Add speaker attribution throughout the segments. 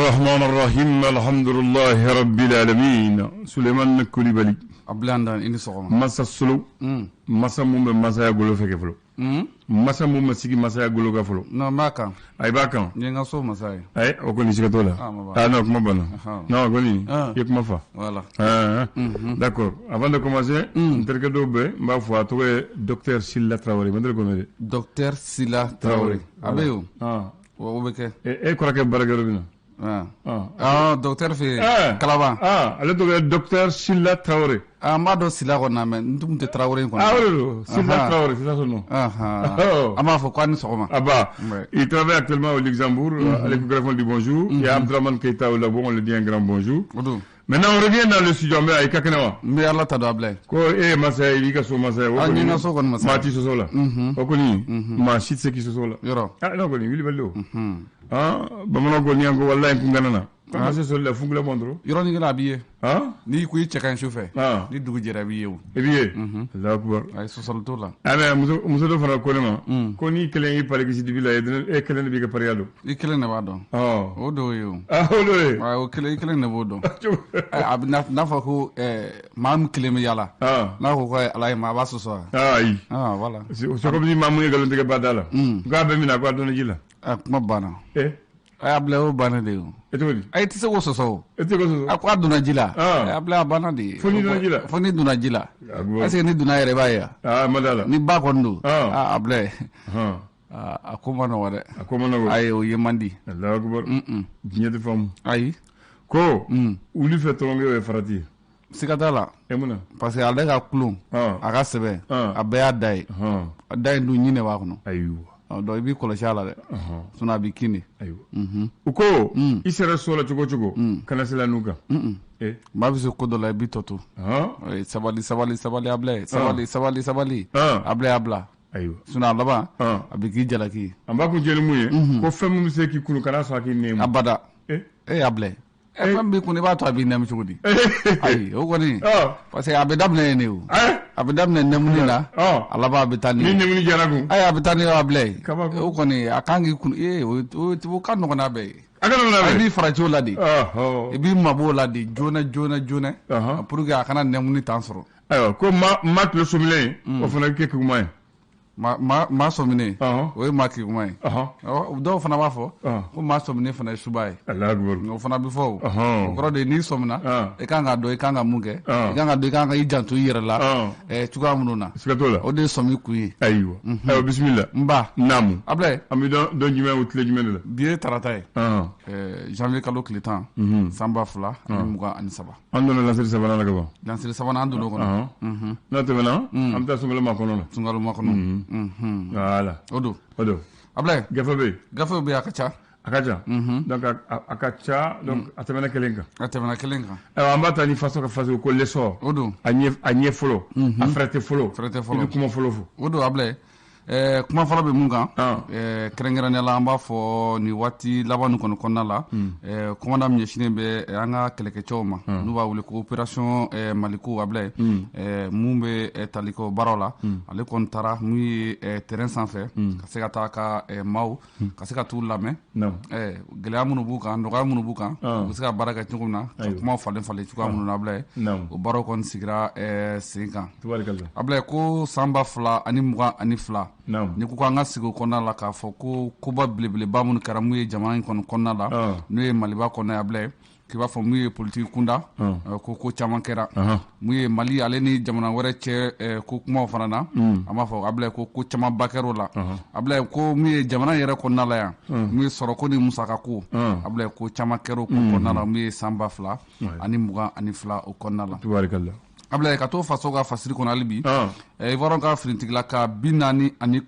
Speaker 1: الرحمن الرحيم الحمد لله رب العالمين سليمان كوليبالي
Speaker 2: ablandan ini sogoma
Speaker 1: masa sulu masa mumbe masa ya golo feke folo masa mumbe sigi masa ya golo ga folo
Speaker 2: no maka
Speaker 1: ay bakan
Speaker 2: ni nga so masay
Speaker 1: ay o ko ni siga tola no kuma bana no ko ni yek ma fa
Speaker 2: voilà
Speaker 1: d'accord avant de commencer interke do be mba fo to docteur Silla Traoré mandel ko me
Speaker 2: docteur Silla Traoré abeyo wo beke
Speaker 1: e ko rake baragaro bina
Speaker 2: docteur fi kalaba
Speaker 1: ale to docteur Silla Traoré
Speaker 2: ma do Silla ko na men ndum te Traoré ko
Speaker 1: Silla Traoré c'est ça son nom
Speaker 2: ama fo ko ni sogoma
Speaker 1: il travaille actuellement au Luxembourg à l'échographie du bonjour et Abdraman Keita au labo on lui dit un grand bonjour. Maintenant on revient dans le studio mais ay kakenawa
Speaker 2: mi Allah ta do ablay
Speaker 1: ko masay wi ka so masay
Speaker 2: wo ni nga so kon masay
Speaker 1: ma ti so la o ko ni ma shit se ki so la
Speaker 2: yoro
Speaker 1: non ko ni wili ballo ba mono go ni ngo wallahi ko ganana comment c'est so la fungula mondro
Speaker 2: yoro ni ngala biye ni ku yi chekan chauffeur ni dugu jera biye wo
Speaker 1: biye Allahu akbar
Speaker 2: ay so sol to la
Speaker 1: muso do fara ko ne ma ko ni kelen yi pare gisi dibila e kelen bi ka pare yado
Speaker 2: e kelen ne ba do o do yo
Speaker 1: o do e
Speaker 2: o kelen ne bo do na fa ko mam kelen mi yala na ko ko alay ma ba so so
Speaker 1: ay
Speaker 2: voilà
Speaker 1: so ko bi mamu ngalo ndege badala ga be mi na ko do na jila
Speaker 2: kuma bana ay abla o bana de
Speaker 1: etodi
Speaker 2: ay tise wo so so
Speaker 1: etiko so
Speaker 2: akwa duna jila abla bana de foni duna jila ase ni duna yere ba ya
Speaker 1: madala
Speaker 2: ni ba kondo abla akoma no wade ay o yemandi
Speaker 1: Allahu akbar dinyete fam
Speaker 2: ay
Speaker 1: ko uli fe tronge e farati
Speaker 2: sikatala
Speaker 1: emuna
Speaker 2: parce que ale ka kulon aka sebe abaya dai dai ndu nyine wa kono
Speaker 1: ayu
Speaker 2: do bi kolosi ala de suna bi kini
Speaker 1: ayu uko isere sola chogo kana sela nuka
Speaker 2: ma bi so kodo la bi toto sabali abla sabali abla
Speaker 1: ayu
Speaker 2: suna laba abiki jalaki
Speaker 1: amba ko jeni muye ko femu se ki kunu kana so ki nemu
Speaker 2: abada abla fam bi kunu ba to abi nem chugudi ay o ko ni parce que abedam ne o abedam ne nemu ni na alaba abetani
Speaker 1: ni nemu ni jaragu
Speaker 2: ay abetani abla o ko ni akangi kunu o kan no na be
Speaker 1: akana na be
Speaker 2: bi farajo la di e bi mabo la di jona pour que akana nemu ni tansoro
Speaker 1: ayo ko mat le somile o fana ke kuma
Speaker 2: ma somine o ma ki kuma do fana ba fo ko ma somine fana subai
Speaker 1: Allah akbar
Speaker 2: o fana bi fo ko de ni somna e kanga do e kanga munge e kanga do e kanga ijantu yira la tuga mununa
Speaker 1: sikatola
Speaker 2: o de somi kuyi
Speaker 1: ayo bismillah
Speaker 2: mba
Speaker 1: namu
Speaker 2: ablay
Speaker 1: ami do jime outle jime la
Speaker 2: bien taratay janvier kalo kletan samba fula ni muga ani saba
Speaker 1: andona lansir sabana la gaba
Speaker 2: lansir sabana andulo kono
Speaker 1: na tebana am ta sumela makono la
Speaker 2: sungalu makono
Speaker 1: voilà
Speaker 2: odo ablay gafe be akacha donc akacha donc atemena kelenga ambata ni façon ka façon ko leso odo
Speaker 1: anye folo afrete folo ibi kuma folo fo
Speaker 2: odo ablay kuma fala be mun kan kɛrɛnkɛrɛnnenya la an b'a fɔ ni waati labanu kɔni kɔnɔna la commandant min ɲɛsinnen bɛ an ka kɛlɛkɛcɛw ma n'u b'a wele ko opération Maliku Ablaye mun bɛ taliko baaraw la ale kɔni taara mun ye terrain sanfɛ ka se ka taa ka maaw ka se ka t'u lamɛn gɛlɛya minnu b'u kan nɔgɔya minnu b'u kan u bɛ se ka baara kɛ cogo min na ka kumaw falen cogoya minnu na Ablaye o baaraw kɔni sigira sen kan Ablaye ko san 2022 ni ko an ka sigi kɔnɔna la k'a fɔ ko koba belebeleba minnu kɛra mun ye jamana in kɔni kɔnɔna la n'o ye Maliba kɔnɔ Ablaye k'i b'a fɔ mun ye politique kunda ko caman kɛra mun ye Mali ale ni jamana wɛrɛ cɛ ko kumaw fana na an b'a fɔ Ablaye ko caman ba kɛr'o la Ablaye ko mun ye jamana yɛrɛ kɔnɔna la yan mun ye sɔrɔko ni musaka ko Ablaye ko caman kɛr'o kɔnɔna la mun ye san 2022 o kɔnɔna la
Speaker 1: tubarikalla
Speaker 2: Ablaye ka to faso ka fasiri kɔnɔ hali bi Ivoire ka firintigila ka 49 n'u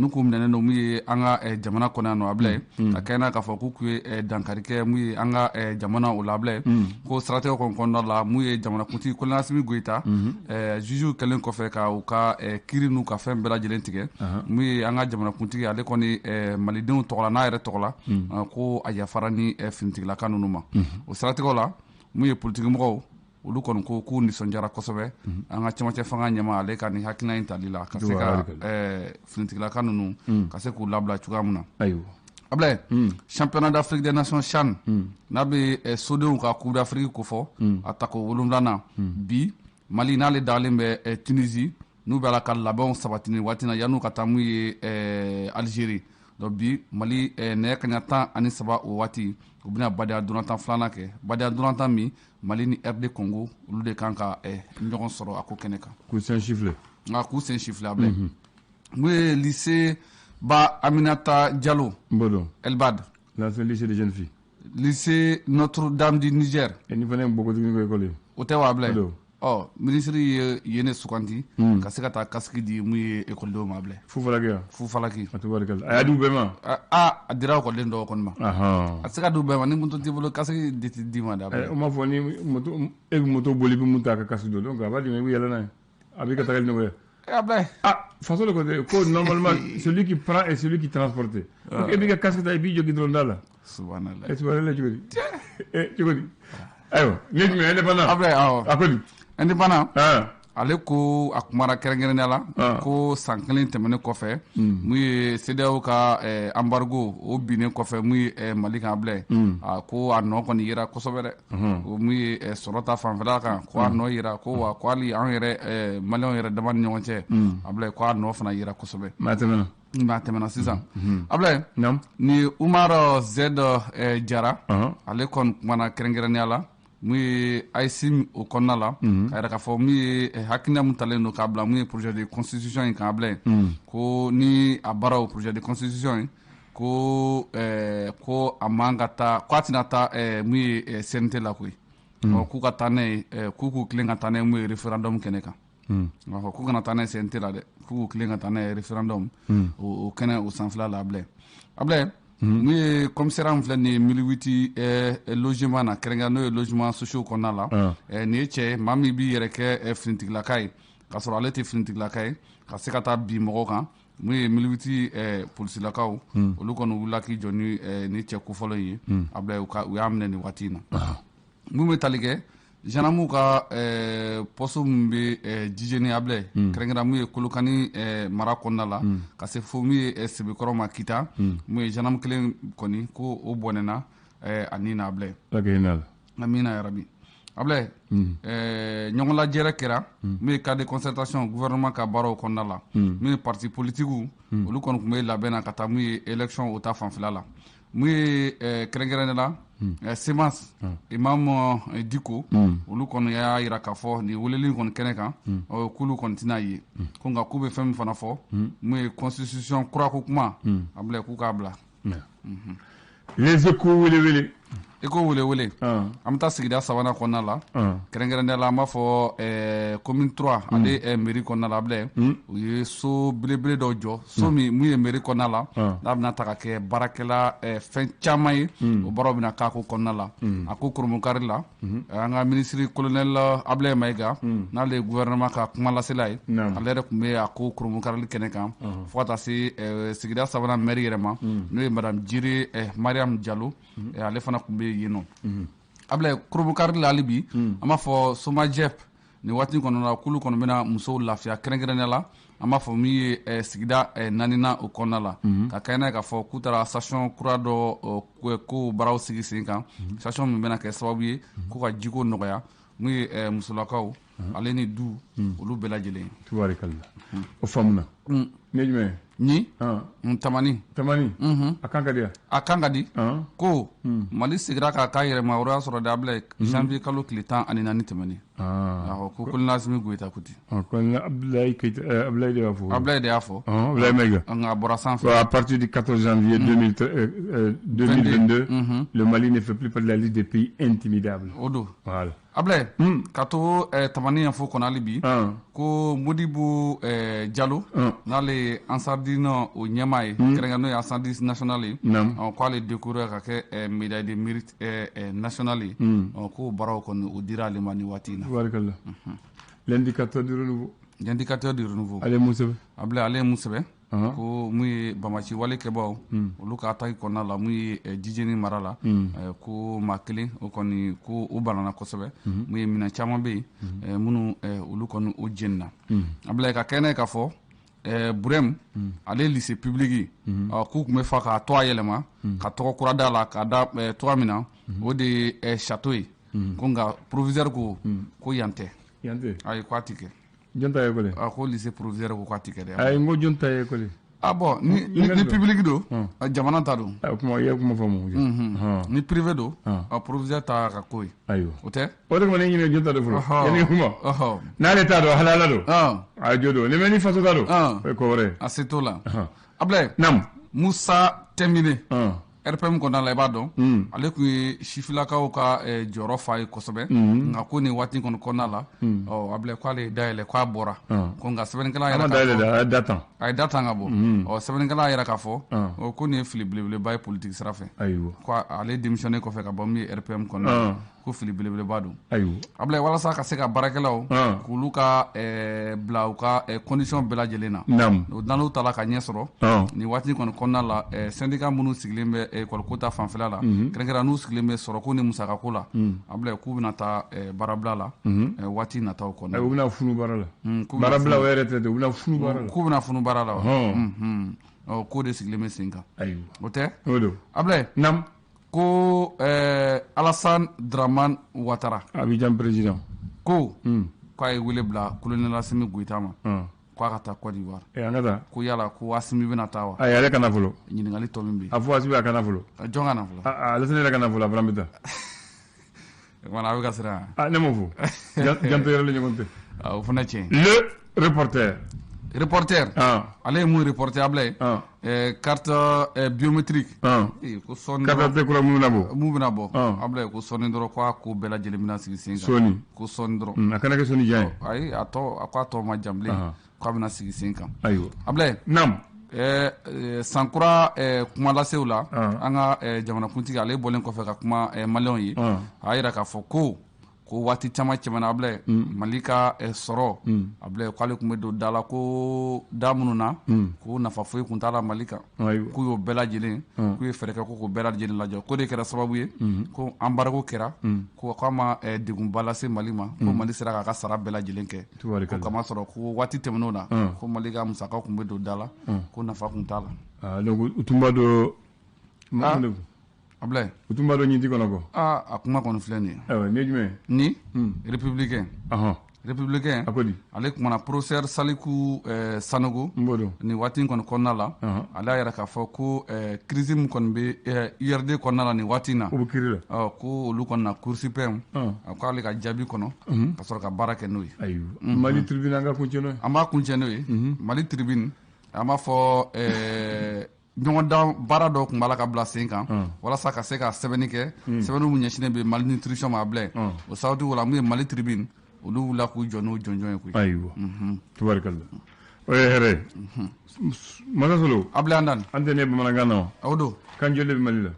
Speaker 2: k'u minɛnen don mun ye an ka jamana kɔnɔ yan nɔ Ablaye a kɛɲɛna k'a fɔ k'u kun ye dankari kɛ mun ye an ka jamana o la Ablaye ko siratigɛ kɔnɔna la mun ye jamanakuntigi Kɔli Asimi Goyita juge kɛlen kɔfɛ ka u ka kiiri n'u ka fɛn bɛɛ lajɛlen tigɛ mun ye an ka jamanakuntigi ale kɔni malidenw tɔgɔla n'a yɛrɛ tɔgɔla ko a yafara ni firintigilaka ninnu ma o siratigɛw la mun ye politikimɔgɔw olu kɔni ko k'u nisɔndiyara kosɛbɛ an ka cɛmancɛ fanga ɲɛma ale ka nin hakilina in tali la ka se ka finitigilaka ninnu ka se k'u labila cogoya min na Ablaye championnat d'Afrique des Nations CHAN n'a bɛ sodenw ka Coupe d'Afrique ko fɔ a tako 7 bi Mali n'ale dalen bɛ Tunisie n'u bɛ la ka labɛnw sabati nin waati na yan'u ka taa mun ye Algérie donc bi Mali nɛgɛ kaɲa 13 o waati u bɛna badenya dolantan 2nan kɛ badenya dolantan min Mali ni RD Congo olu de kan ka ɲɔgɔn sɔrɔ a ko kɛnɛ kan
Speaker 1: k'u sen siffler
Speaker 2: k'u sen siffler Ablaye mun ye lycée Ba Aminata Diallo Elbad
Speaker 1: l'ancien lycée de jeunes filles
Speaker 2: lycée Notre-Dame du Niger
Speaker 1: et ni fana npogotigini ko école
Speaker 2: o tɛ wa Ablaye ministre ye ne suganti ka se ka taa kasiki di mun ye écoledenw ma Ablaye Fufalaki
Speaker 1: a y'a di u bɛɛ ma
Speaker 2: a dira écoleden dɔw kɔni ma a se ka di u bɛɛ ma ni moto t'i bolo kasiki de tɛ di ma da
Speaker 1: o m'a fɔ ni e bɛ moto boli i bɛ mun ta ka kasiki don donc a b'a di ma i bɛ yɛlɛ n'a ye a b'i ka tagali nɔgɔya façon de côté ko normalement celui qui prend et celui qui transporte donc e b'i ka kasiki ta i b'i jɔ gidɔrɔn da la subhanallah cogo di ayiwa ne jumɛn indépendant a ko di
Speaker 2: indépendant ale ko a kumara kɛrɛnkɛrɛnnenya la ko san 1 tɛmɛnen kɔfɛ mun ye CEDEAO ka embargo o binnen kɔfɛ mun ye Mali kan Ablaye ko a nɔ kɔni yera kosɛbɛ dɛ o mun ye sɔrɔ ta fanfɛla kan ko a nɔ yera ko wa ko hali an yɛrɛ maliyɛnw yɛrɛ dama ni ɲɔgɔn cɛ Ablaye ko a nɔ fana yera kosɛbɛ
Speaker 1: mais a tɛmɛna
Speaker 2: sisan Ablaye ni Umar Z Jara ale kɔni kumana kɛrɛnkɛrɛnnenya la mun ye AICIM o kɔnɔna la ka yɛrɛ k'a fɔ mun ye hakilina mun talen don k'a bila mun ye projet de constitution in kan Ablaye ko ni a baara o projet de constitution in ko a man ka taa ko a tɛna taa mun ye CNT la koyi k'u ka taa n'a ye k'u tilen ka taa n'a ye mun ye référendum kɛnɛ kan a fɔ k'u kana taa n'a ye CNT la dɛ k'u tilen ka taa n'a ye référendum o kɛnɛ o sanfɛla la Ablaye mun ye commissariat min filɛ nin ye 1008 logement na kɛrɛnkɛrɛn n'o ye logement sociaux kɔnɔna la nin ye cɛ maa min b'i yɛrɛ kɛ finitigilaka ye k'a sɔrɔ ale tɛ finitigilaka ye ka se ka taa bin mɔgɔw kan mun ye 1008 polisilakaw olu kɔni wulila k'i jɔ ni cɛ kofɔlɔ in ye Ablaye u y'a minɛ nin waati in na mun bɛ tali kɛ gendarmew ka poste min bɛ Djidjeni Ablaye kɛrɛnkɛrɛn mun ye Kolokani mara kɔnɔna la ka se fo mun ye Sebekɔrɔ ma Kita mun ye gendarme kelen kɔni ko o bɔnɛna a ni na Ablaye amina yarabi Ablaye ɲɔgɔn lajɛrɛ kɛra mun ye cas de concertation gouvernement ka baaraw kɔnɔna la mun ye parti politiques olu kɔni tun bɛ labɛn na ka taa mun ye élection o ta fanfɛla la mun ye kɛrɛnkɛrɛnnen la Semence Imam Diko olu kɔni y'a yira k'a fɔ nin weleli kɔni kɛnɛ kan k'olu kɔni tɛna ye ko nka k'u bɛ fɛn min fana fɔ mun ye constitution kura ko kuma Ablaye k'u k'a bila
Speaker 1: les échos wele
Speaker 2: Eko wele an bɛ taa sigida 3nan kɔnɔna la kɛrɛnkɛrɛnnenya la an b'a fɔ commune 3 ale mairie kɔnɔna la Ablaye u ye so belebele dɔ jɔ so min mun ye mairie kɔnɔna la n'a bɛna ta ka kɛ baarakɛla fɛn caman ye o baaraw bɛna k'a ko kɔnɔna la a ko Koromokari la an ka ministre colonel Ablaye Mayiga n'ale ye gouvernement ka kuma lasela ye ale yɛrɛ tun bɛ a ko Koromokari kɛnɛ kan fo ka taa se sigida 3nan maire yɛrɛ ma n'o ye madame Jire Mariam Diallo ale fana tun bɛ yen nɔ Ablaye Koromokari la hali bi an b'a fɔ Somajep nin waati kɔnɔ la k'olu kɔni bɛna musow lafiya kɛrɛnkɛrɛnnenya la an b'a fɔ min ye sigida 4nan o kɔnɔna la ka kɛ n'a ye k'a fɔ k'u taara station kura dɔ ko baaraw sigi sen kan station min bɛna kɛ sababu ye k'u ka jiko nɔgɔya mun ye musolakaw ale ni du olu bɛɛ lajɛlen
Speaker 1: tubaarikala o faamuna ne jumɛn
Speaker 2: ni tamani
Speaker 1: a kan ka di
Speaker 2: a kan ka di ko Mali sigira k'a yɛrɛma o y'a sɔrɔ de Ablaye janvier kalo tile 14 tɛmɛnen ko Kolonel Asimi Goyita kuti
Speaker 1: Ablaye de y'a fɔ
Speaker 2: Ablaye de y'a fɔ
Speaker 1: Ablaye Mayiga
Speaker 2: a bɔra sanfɛ
Speaker 1: à partir du 14 janvier 2022 le Mali ne fait plus partie de la liste des pays intimidables
Speaker 2: o don
Speaker 1: voilà
Speaker 2: Ablaye ka to tamani yan fo kɔnɔ hali bi ko Modibo Diallo n'ale Ansardine o ɲɛmaa ye kɛrɛnkɛrɛn n'o ye Ansardine national ye k'ale décoré ka kɛ médaille de mérite national ye k'o baaraw kɔni o dira ale ma nin waati in na
Speaker 1: l'indicateur du renouveau ale mun sɛbɛn
Speaker 2: Ablaye ale ye mun sɛbɛn ko mun ye Bamaci wale kɛbaaw olu ka attaque kɔnɔna la mun ye Djidjeni mara la ko maa kelen o kɔni ko o banana kosɛbɛ mun ye minɛn caman bɛ yen minnu olu kɔni o jɛnina Ablaye ka kɛnɛ k'a fɔ Burem ale lycée public k'u tun bɛ fa k'a to a yɛlɛma ka tɔgɔ kura d'a la k'a da tɔgɔ min na o de ye château ye ko nka proviseur ko yan tɛ ayi k'a ti kɛ
Speaker 1: jɔn ta ye école
Speaker 2: ko lycée proviseur ko k'a ti kɛ dɛ
Speaker 1: ayi n ko jɔn ta ye école
Speaker 2: bon ni public don jamana ta don
Speaker 1: kuma i ye kuma faamu
Speaker 2: ni privé don proviseur ta ka ko ye
Speaker 1: ayiwa
Speaker 2: o tɛ
Speaker 1: o de kama ne ɲinɛ jɔn ta don fɔlɔ yanni kuma n'ale t'a dɔn halala don a jo don ni bɛ ni faso ta don o ye ko wɛrɛ
Speaker 2: a se t'o la Ablaye
Speaker 1: naam
Speaker 2: Musa Tɛmine RPM kɔnɔna la i b'a dɔn ale tun ye sifilakaw ka jɔyɔrɔ fa ye kosɛbɛ nka ko nin waati kɔni kɔnɔna la Ablaye k'ale ye dayɛlɛ k'a bɔra ko nka sɛbɛnnikɛla yɛrɛ
Speaker 1: a ye
Speaker 2: da tan ka bɔ sɛbɛnnikɛla yɛrɛ k'a fɔ ko nin ye fili belebeleba ye politique sira fɛ ko ale démissionné kɔfɛ ka bɔ min ye RPM kɔnɔna ko fili belebeleba don Ablaye walasa ka se ka baarakɛlaw k'olu ka bila u ka condition bɛɛ lajɛlen na n'u taara ka ɲɛ sɔrɔ nin waati kɔni kɔnɔna la syndicat minnu sigilen bɛ école ta fanfɛla la kɛrɛnkɛrɛn n'u sigilen bɛ sɔrɔko ni musakako la Ablaye k'u bɛna taa baarabila la waati nataw kɔnɔ
Speaker 1: u bɛna funu baara la baarabila o yɛrɛ tɛ u bɛna funu baara la
Speaker 2: k'u bɛna funu baara la k'o de sigilen bɛ sen kan o tɛ Ablaye ko Alassane Dramane Ouattara
Speaker 1: Abidjan président
Speaker 2: ko k'a ye wele bila colonel Assimi Goïta ma k'a ka taa Côte d'Ivoire
Speaker 1: an ka taa
Speaker 2: ko yala ko Assimi bɛna taa wa
Speaker 1: ayi ale kana fɔlɔ
Speaker 2: ɲininkali tɔ min bɛ
Speaker 1: a fɔ Assimi a kana fɔlɔ
Speaker 2: jɔn kana fɔlɔ
Speaker 1: Alassane yɛrɛ kana fɔlɔ Abraham bɛ taa
Speaker 2: voilà a bɛ ka siran
Speaker 1: ne m'o fɔ janto yɛrɛ la ɲɔgɔn tɛ
Speaker 2: o fana tiɲɛ
Speaker 1: le reporter
Speaker 2: ale ye mun reporter Ablaye carte biométrique ko sɔɔni
Speaker 1: carte d'identité kura mun bɛna bɔ
Speaker 2: Ablaye ko sɔɔni dɔrɔn k'a ko bɛɛ lajɛlen bɛna sigi sen kan ko sɔɔni dɔrɔn
Speaker 1: a kana kɛ sɔɔni jan ye
Speaker 2: ayi a k'a tɔ ma jan bilen k'a bɛna sigi sen kan
Speaker 1: ayiwa
Speaker 2: Ablaye sankura kuma lasew la an ka jamanakuntigi ale bɔlen kɔfɛ ka kuma maliyɛnw ye a y'a jira k'a fɔ ko waati caman tɛmɛna Ablaye Mali ka sɔrɔ Ablaye k'ale tun bɛ don da la ko da minnu na ko nafa foyi tun t'a la Mali kan k'u y'o bɛɛ lajɛlen k'u ye fɛɛrɛ kɛ k'o bɛɛ lajɛlen lajɛ ko de kɛra sababu ye ko embargo kɛra ko k'a ma degunba lase Mali ma ko Mali sera k'a ka sara bɛɛ lajɛlen kɛ ko kamasɔrɔ ko waati tɛmɛn'o la ko Mali ka musakaw tun bɛ don da la ko nafa tun t'a la
Speaker 1: donc u tun b'a dɔn
Speaker 2: Ablaye
Speaker 1: u tun b'a dɔn ɲinti kɔnɔ kɔ
Speaker 2: a kuma kɔni filɛ nin ye
Speaker 1: ayiwa nin ye jumɛn
Speaker 2: ni républicain a ko di ale kumana professeur Saliku Sanogo nin waati kɔni kɔnɔna la ale y'a yɛrɛ k'a fɔ ko crise min kɔni bɛ URD kɔnɔna la nin waati na
Speaker 1: o bɛ kiiri la
Speaker 2: ko olu kɔni na Cour suprême ko ale ka jaabi kɔnɔ ka sɔrɔ ka baara kɛ n'o ye
Speaker 1: ayiwa Mali tribune an ka kuncɛ n'o ye
Speaker 2: an b'a kuncɛ n'o ye Mali tribune an b'a fɔ ɲɔgɔndan baara dɔ tun b'a la ka bila sen kan walasa ka se ka sɛbɛnni kɛ sɛbɛnniw min ɲɛsinnen bɛ Mali nutrition ma Ablaye o sababu la mun ye Mali tribune olu wulila k'u jɔ n'o jɔnjɔn ye koyi
Speaker 1: ayiwa tubarikala o ye hɛrɛ ye Masa Solo
Speaker 2: Ablaye
Speaker 1: an tɛ ne bamanankan na
Speaker 2: o don
Speaker 1: kan joli de bɛ Mali la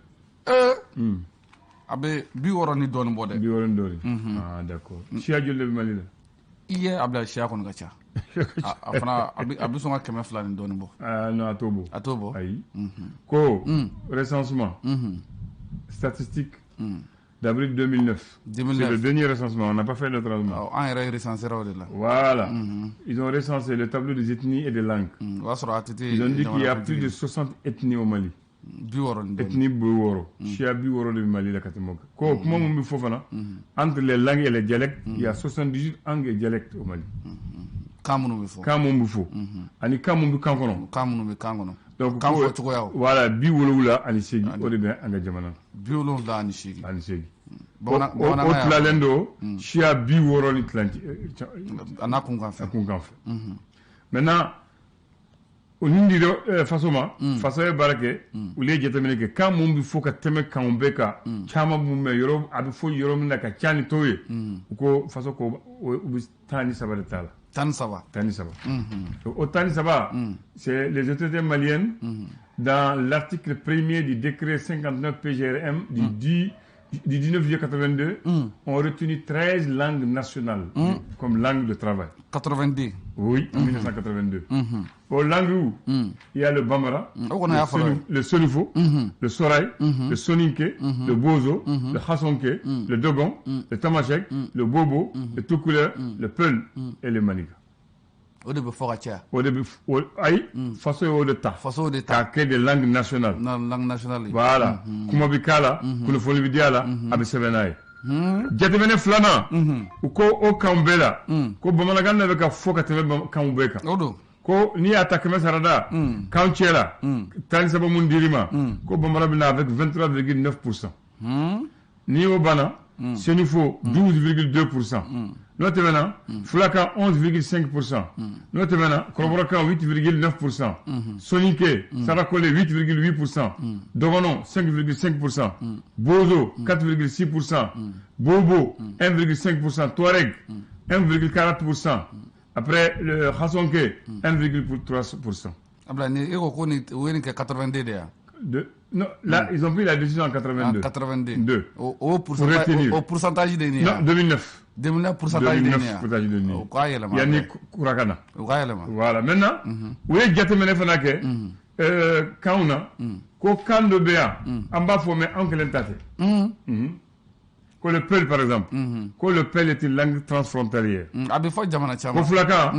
Speaker 2: a bɛ 60 ni dɔɔnin bɔ dɛ
Speaker 1: 60 ni dɔɔnin d'accord siya joli de bɛ Mali la
Speaker 2: i ye Ablaye siya kɔni ka ca a fana a bɛ sɔn ka 200 ni dɔɔnin bɔ
Speaker 1: non a t'o bɔ
Speaker 2: ayi
Speaker 1: ko recensement statistique d'avril 2009 c'est le dernier recensement on n'a pas fait le recensement
Speaker 2: an yɛrɛ recensé o de la
Speaker 1: voilà ils ont recensé le tableau des ethnies et des langues
Speaker 2: o y'a sɔrɔ a tɛ
Speaker 1: ils ont dit qu'il y a plus de 60 ethnies au Mali ethnie 60 siya 60 de bɛ Mali la ka tɛmɛ o kan ko kuma mun bɛ fɔ fana entre les langues et les dialectes il y a 78 langues et dialectes au Mali
Speaker 2: kan minnu bɛ fɔ
Speaker 1: ani kan mun bɛ kan kɔnɔ
Speaker 2: kan minnu bɛ kan kɔnɔ
Speaker 1: donc
Speaker 2: kan fɔ cogoyaw
Speaker 1: voilà 78 o de bɛ an ka jamana
Speaker 2: 78
Speaker 1: o tilalen don siya 60 ni tilancɛ
Speaker 2: a n'a kunkan fɛ
Speaker 1: maintenant o nin di faso ma faso ye baara kɛ olu ye jateminɛ kɛ kan mun bɛ fɔ ka tɛmɛ kanw bɛɛ kan caman mun bɛ yɔrɔ a bɛ fɔ yɔrɔ min na ka ca ni tɔw ye u ko faso ko u bɛ 13 de t'a la 13 au 13 c'est les autorités maliennes dans l'article 1er du décret 59 PGRM du 19 juillet 82 ont retenu 13 langues nationales comme langue de travail.
Speaker 2: 82
Speaker 1: Oui, en 1982. Aux langues où il y a le Bambara, le Sonifo, le Soraï, le Soninké, le Bozo, le Hassonké, le Dogon, le Tamashek, le Bobo, le Toukouleur, le Peul et le Maniga.
Speaker 2: o de bɛ fɔ ka caya
Speaker 1: o de bɛ ayi faso y'o de ta k'a kɛ de langue nationale voilà kuma bɛ k'a la kunnafoni bɛ di a la a bɛ sɛbɛn n'a ye jateminɛ filanan u ko o kanw bɛɛ la ko bamanankan de bɛ ka fɔ ka tɛmɛ kanw bɛɛ kan ko n'i y'a ta 100 sarada kanw cɛla 13 mun dir'i ma ko bamanan bɛ na avec 23,9%. n'i y'o banna Senufo 12,2%. n'o tɛmɛna Fulakan 11,5%. n'o tɛmɛna Kɔrɔbɔrɔkan 8,9%. Soninke Sarakole 8,8%. Dɔgɔnɔ 5,5%. Bozo 4,6%. Bobo 1,5%. Touareg 1,40%. Après le Hassonke 1,3%.
Speaker 2: Abdoulaye, il y a 82 de
Speaker 1: non, là, ils ont pris la décision en 82.
Speaker 2: En 82. Au pourcentage de
Speaker 1: Non, 2009.
Speaker 2: 2009 pourcentage de
Speaker 1: Yannick Kourakana. Voilà. Maintenant, où est Gatemene Fanake Kauna, ko Kando Bea, en bas, faut mettre en Kelentate. Que le Peul, par exemple, que le Peul est une langue transfrontalière. Ko Fulaka,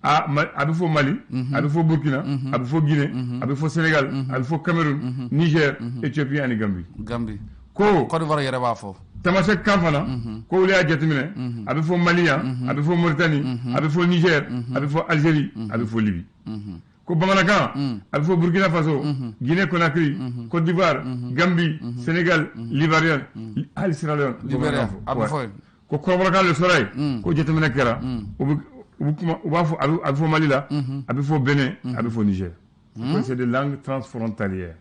Speaker 1: Abifo Mali, Abifo Burkina, Abifo Guinée, Abifo Sénégal, Abifo Cameroun, Niger, Éthiopie et Gambie. Ko
Speaker 2: Côte d'Ivoire yɛrɛ b'a fɔ.
Speaker 1: Tamasek Kanfana, ko olu y'a jateminɛ, a bɛ fɔ Maliyan, a bɛ fɔ Mauritanie, a bɛ fɔ Niger, a bɛ fɔ Algérie, a bɛ fɔ Libye. Ko bamanankan a bɛ fɔ Burkina Faso, Guinée Conakry, Côte d'Ivoire, Gambie, Sénégal, Libanien, hali Sierra Leone.
Speaker 2: Libéria a bɛ fɔ yen.
Speaker 1: Ko kɔrɔbɔrɔkan le sɔrɔ yen, ko jateminɛ kɛra, u b'a fɔ a bɛ fɔ Mali la, a bɛ fɔ Bénin, a bɛ fɔ Niger. C'est des langues transfrontalières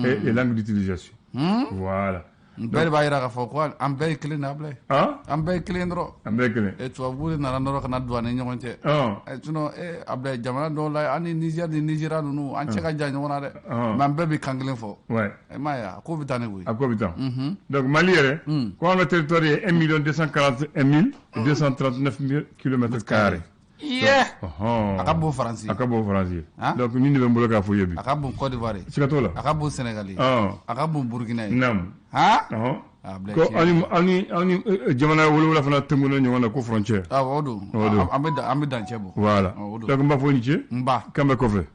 Speaker 1: et les langues d'utilisation. Voilà.
Speaker 2: Bɛɛ b'a yira k'a fɔ ko an bɛɛ ye kelen de Ablaye. An bɛɛ ye kelen dɔrɔn.
Speaker 1: An bɛɛ ye kelen.
Speaker 2: Tubabu de nana dɔrɔn ka na don an ni ɲɔgɔn cɛ. Sinon Ablaye jamana dɔw la an ni Niger ni Nigéria ninnu an cɛ ka jan ɲɔgɔn na dɛ. Mais an bɛɛ bɛ kan kelen fɔ. I m'a ye a ko bɛ taa ne koyi.
Speaker 1: A ko bɛ taa. Donc Mali yɛrɛ ko an ka territoire ye 1 241 239 km².
Speaker 2: A ka bon Faransi.
Speaker 1: A ka bon Faransi. Donc ni ne bɛ n bolo k'a fɔ i ye bi.
Speaker 2: A ka bon Côte d'Ivoire.
Speaker 1: Siga t'o la.
Speaker 2: A ka bon Sénégal. A ka bon Burkina.
Speaker 1: Naam. Ko ani jamana wolowula fana tɛnkunna ɲɔgɔn na ko frontière.
Speaker 2: O don. An bɛ dancɛ bɔ.
Speaker 1: Voilà. Donc n b'a fɔ i ni ce.
Speaker 2: N ba.
Speaker 1: K'an bɛ kɔfɛ.